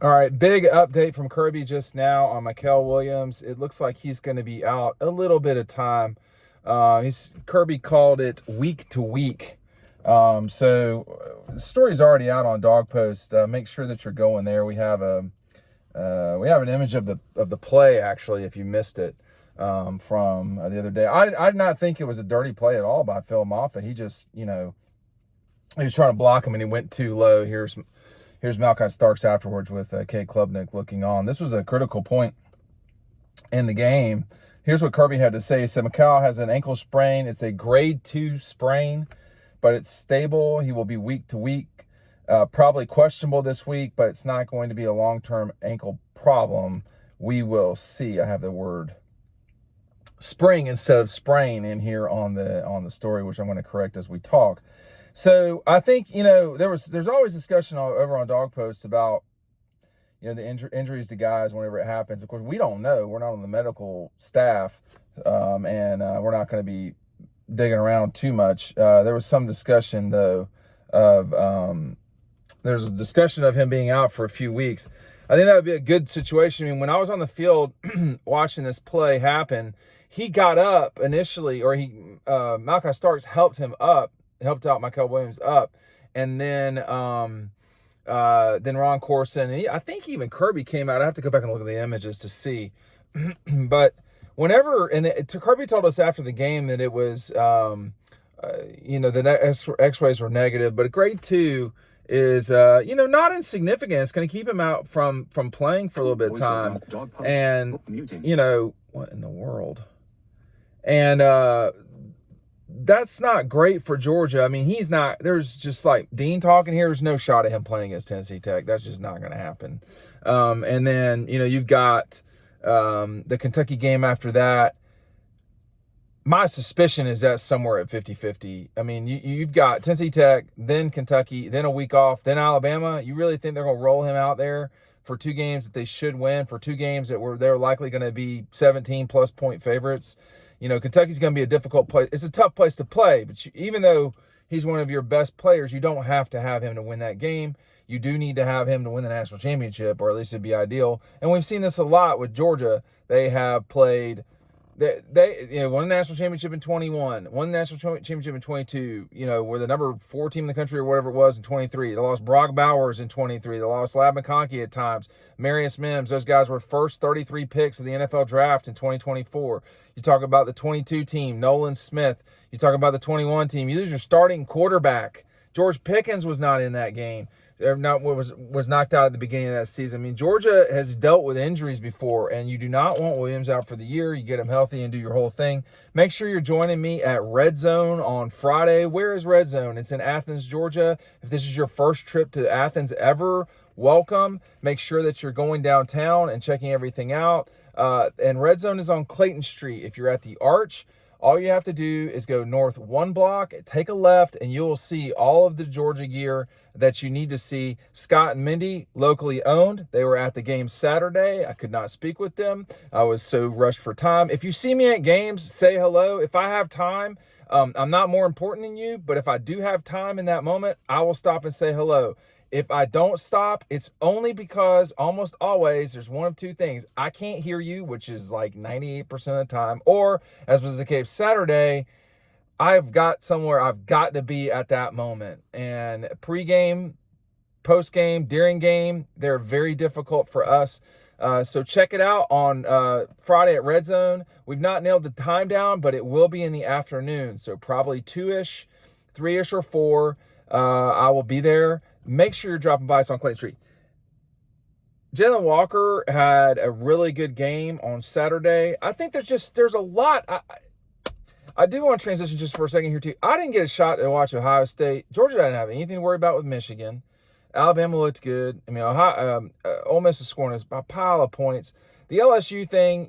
All right, big update from Kirby just now on Mykel Williams. It looks like he's going to be out a little bit of time. Kirby called it week to week. The story's already out on Dawg Post. Make sure that you're going there. We have an image of the play actually. If you missed it from the other day, I did not think it was a dirty play at all by Phil Moffitt. He just he was trying to block him and he went too low. Here's Malchi Starks afterwards with Kay Klubnik looking on. This was a critical point in the game. Here's what Kirby had to say. He said, Mykel has an ankle sprain. It's a grade 2 sprain, but it's stable. He will be week to week. Probably questionable this week, but it's not going to be a long-term ankle problem. We will see. I have the word spring instead of sprain in here on the story, which I'm going to correct as we talk. So I think, there's always discussion over on Dawg Post about, the injuries to guys whenever it happens. Of course, we don't know. We're not on the medical staff, and we're not going to be digging around too much. There was some discussion, though, there's a discussion of him being out for a few weeks. I think that would be a good situation. I mean, when I was on the field watching this play happen, he got up initially, or Malchi Starks helped out Mykel Williams up, and then Ron Corson, and I think even Kirby came out. I have to go back and look at the images to see, but Kirby told us after the game that it was, the X-rays were negative, but a grade 2 is, not insignificant. It's going to keep him out from playing for a little bit of time, and what in the world, and that's not great for Georgia. I mean, there's just like Dean talking here. There's no shot at him playing against Tennessee Tech. That's just not going to happen. And then, you've got the Kentucky game after that. My suspicion is that's somewhere at 50-50. I mean, you've got Tennessee Tech, then Kentucky, then a week off, then Alabama. You really think they're going to roll him out there for 2 games that they should win, for 2 games that they're likely going to be 17-plus point favorites? Kentucky's going to be a difficult place. It's a tough place to play, but even though he's one of your best players, you don't have to have him to win that game. You do need to have him to win the national championship, or at least it'd be ideal. And we've seen this a lot with Georgia. They have played. They won the national championship in 21, won the national championship in 22, were the number 4 team in the country or whatever it was in 23. They lost Brock Bowers in 23. They lost Lab McConkey at times. Marius Mims, those guys were first 33 picks of the NFL draft in 2024. You talk about the 22 team, Nolan Smith. You talk about the 21 team. You lose your starting quarterback. George Pickens was not in that game. Was knocked out at the beginning of that season. I mean, Georgia has dealt with injuries before, and you do not want Williams out for the year. You get him healthy and do your whole thing. Make sure you're joining me at Red Zone on Friday. Where is Red Zone? It's in Athens, Georgia. If this is your first trip to Athens ever, welcome. Make sure that you're going downtown and checking everything out. And Red Zone is on Clayton Street. If you're at the Arch, all you have to do is go north 1 block, take a left, and you will see all of the Georgia gear that you need to see. Scott and Mindy, locally owned. They were at the game Saturday. I could not speak with them. I was so rushed for time. If you see me at games, say hello. If I have time, I'm not more important than you, but if I do have time in that moment, I will stop and say hello. If I don't stop, it's only because almost always there's one of 2 things. I can't hear you, which is like 98% of the time, or as was the case Saturday, I've got somewhere I've got to be at that moment. And pregame, postgame, during game, they're very difficult for us. So check it out on Friday at Red Zone. We've not nailed the time down, but it will be in the afternoon. So probably 2-ish, 3-ish, or 4. I will be there. Make sure you're dropping by us on Clayton Street. Jalen Walker had a really good game on Saturday. I think there's a lot. I do want to transition just for a second here, too. I didn't get a shot to watch Ohio State. Georgia didn't have anything to worry about with Michigan. Alabama looked good. I mean, Ole Miss was scoring a pile of points. The LSU thing,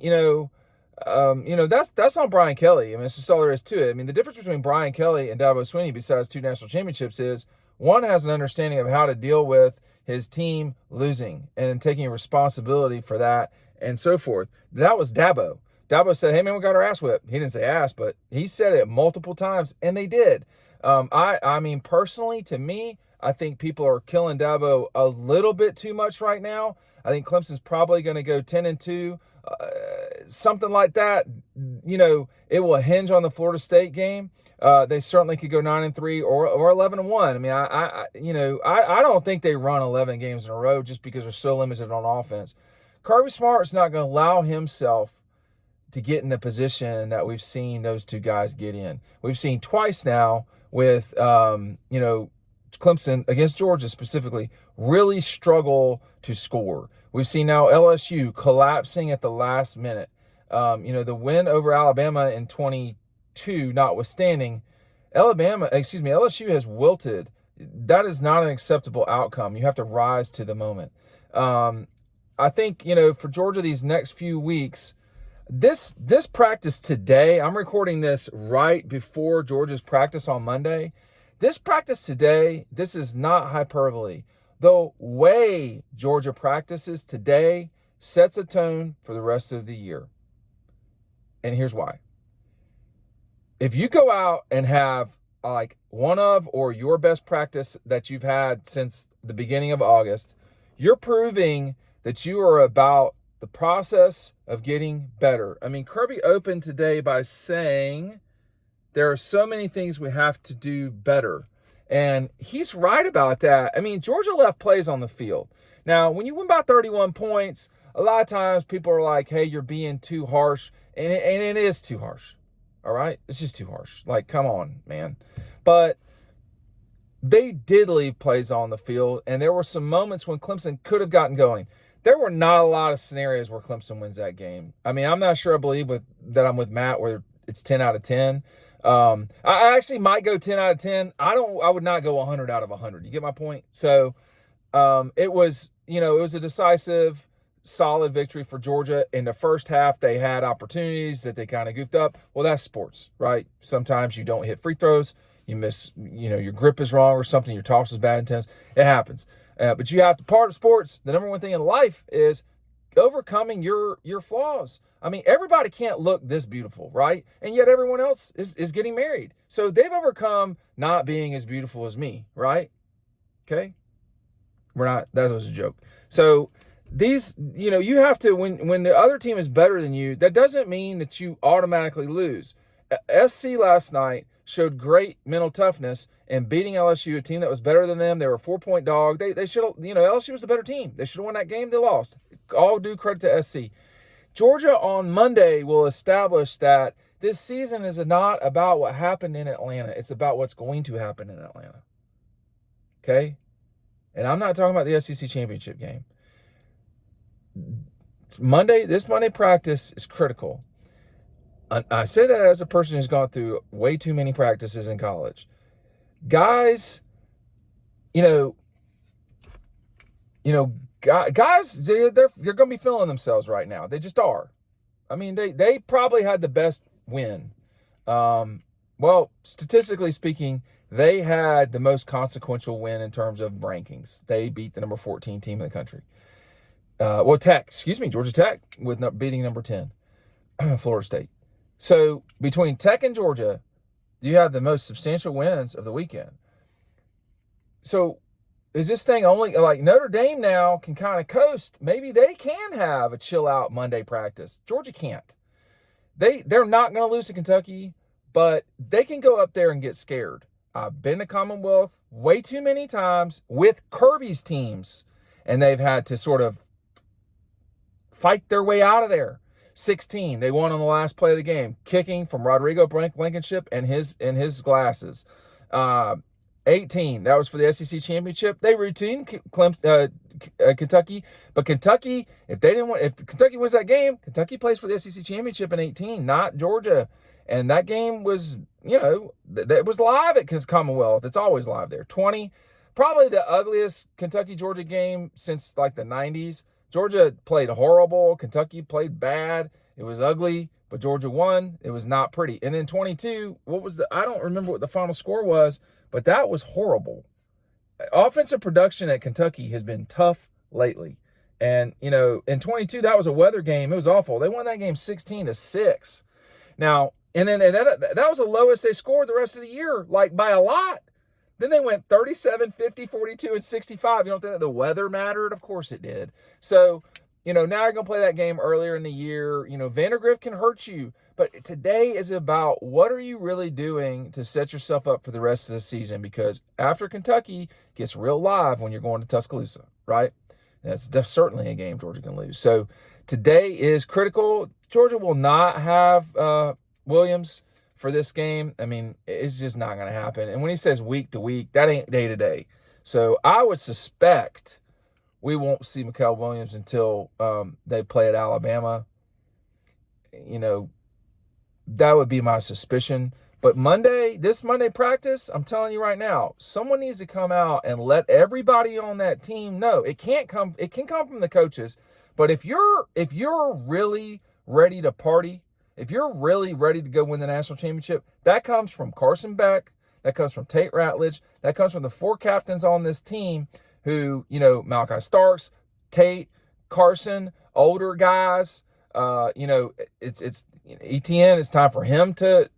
that's on Brian Kelly. I mean, it's just all there is to it. I mean, the difference between Brian Kelly and Dabo Swinney, besides 2 national championships, is one has an understanding of how to deal with his team losing and taking responsibility for that and so forth. That was Dabo. Dabo said, hey, man, we got our ass whipped. He didn't say ass, but he said it multiple times, and they did. I mean, personally, to me, I think people are killing Dabo a little bit too much right now. I think Clemson's probably going to go 10-2, something like that. It will hinge on the Florida State game. They certainly could go 9-3 or 11-1. I mean, I don't think they run 11 games in a row just because they're so limited on offense. Kirby Smart's not going to allow himself to get in the position that we've seen those two guys get in. We've seen twice now with, Clemson against Georgia specifically really struggle to score. We've seen now LSU collapsing at the last minute. The win over Alabama in 22 notwithstanding, LSU has wilted. That is not an acceptable outcome. You have to rise to the moment. I think, for Georgia these next few weeks, this practice today, I'm recording this right before Georgia's practice on Monday. This practice today, this is not hyperbole. The way Georgia practices today sets a tone for the rest of the year. And here's why. If you go out and have like one of or your best practice that you've had since the beginning of August, you're proving that you are about the process of getting better. I mean, Kirby opened today by saying there are so many things we have to do better. And he's right about that. I mean, Georgia left plays on the field. Now, when you win by 31 points, a lot of times people are like, hey, you're being too harsh. And it is too harsh. All right? It's just too harsh. Like, come on, man. But they did leave plays on the field. And there were some moments when Clemson could have gotten going. There were not a lot of scenarios where Clemson wins that game. I mean, I'm not sure I believe that I'm with Matt where it's 10 out of 10. I actually might go 10 out of 10. I would not go 100 out of 100. You get my point? So it was a decisive, solid victory for Georgia. In the first half, they had opportunities that they kind of goofed up. Well, that's sports, right? Sometimes you don't hit free throws. You miss, your grip is wrong or something. Your toss is bad intense. It happens. But you have to, part of sports, the number one thing in life is overcoming your flaws. I mean, everybody can't look this beautiful, right? And yet everyone else is getting married. So they've overcome not being as beautiful as me, right? Okay? That was a joke. So these, you have to, when the other team is better than you, that doesn't mean that you automatically lose. SC last night showed great mental toughness in beating LSU, a team that was better than them. They were a 4-point dog. They should have, LSU was the better team. They should have won that game. They lost. All due credit to SC. Georgia on Monday will establish that this season is not about what happened in Atlanta. It's about what's going to happen in Atlanta. Okay? And I'm not talking about the SEC championship game. This Monday practice is critical. I say that as a person who's gone through way too many practices in college. Guys, guys, they're going to be feeling themselves right now. They just are. I mean, they probably had the best win. Well, statistically speaking, they had the most consequential win in terms of rankings. They beat the number 14 team in the country. Georgia Tech with beating number 10, Florida State. So between Tech and Georgia, you have the most substantial wins of the weekend. So is this thing only like Notre Dame now can kind of coast? Maybe they can have a chill out Monday practice. Georgia can't. They're not going to lose to Kentucky, but they can go up there and get scared. I've been to Commonwealth way too many times with Kirby's teams, and they've had to sort of fight their way out of there. 16, they won on the last play of the game, kicking from Rodrigo Blankenship and his glasses. 18, that was for the SEC championship. They routine Kentucky, but Kentucky, if Kentucky wins that game, Kentucky plays for the SEC championship in 18, not Georgia. And that game was, it was live at Commonwealth. It's always live there. 20, probably the ugliest Kentucky-Georgia game since like the 90s. Georgia played horrible. Kentucky played bad. It was ugly, but Georgia won. It was not pretty. And then 22, I don't remember what the final score was, but that was horrible. Offensive production at Kentucky has been tough lately. And, in 22, that was a weather game. It was awful. They won that game 16-6. Now, and then that was the lowest they scored the rest of the year, like by a lot. Then they went 37, 50, 42, and 65. You don't think that the weather mattered? Of course it did. So, now you're going to play that game earlier in the year. Vandergrift can hurt you. But today is about what are you really doing to set yourself up for the rest of the season? Because after Kentucky gets real live when you're going to Tuscaloosa, right? That's certainly a game Georgia can lose. So today is critical. Georgia will not have Williams for this game. I mean, it's just not going to happen. And when he says week to week, that ain't day to day. So I would suspect we won't see Mykel Williams until they play at Alabama. That would be my suspicion. But this Monday practice, I'm telling you right now, someone needs to come out and let everybody on that team know. It can come from the coaches, but if you're really ready to party, if you're really ready to go win the national championship, that comes from Carson Beck, that comes from Tate Ratledge, that comes from the 4 captains on this team who, Malachi Starks, Tate, Carson, older guys. It's ETN. It's time for him to,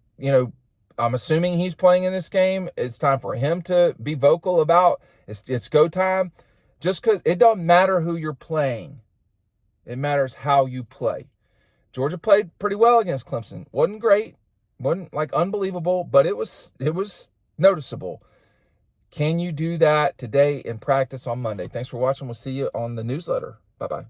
I'm assuming he's playing in this game. It's time for him to be vocal about it's go time. Just because it doesn't matter who you're playing, it matters how you play. Georgia played pretty well against Clemson. Wasn't great, wasn't like unbelievable, but it was noticeable. Can you do that today in practice on Monday? Thanks for watching. We'll see you on the newsletter. Bye-bye.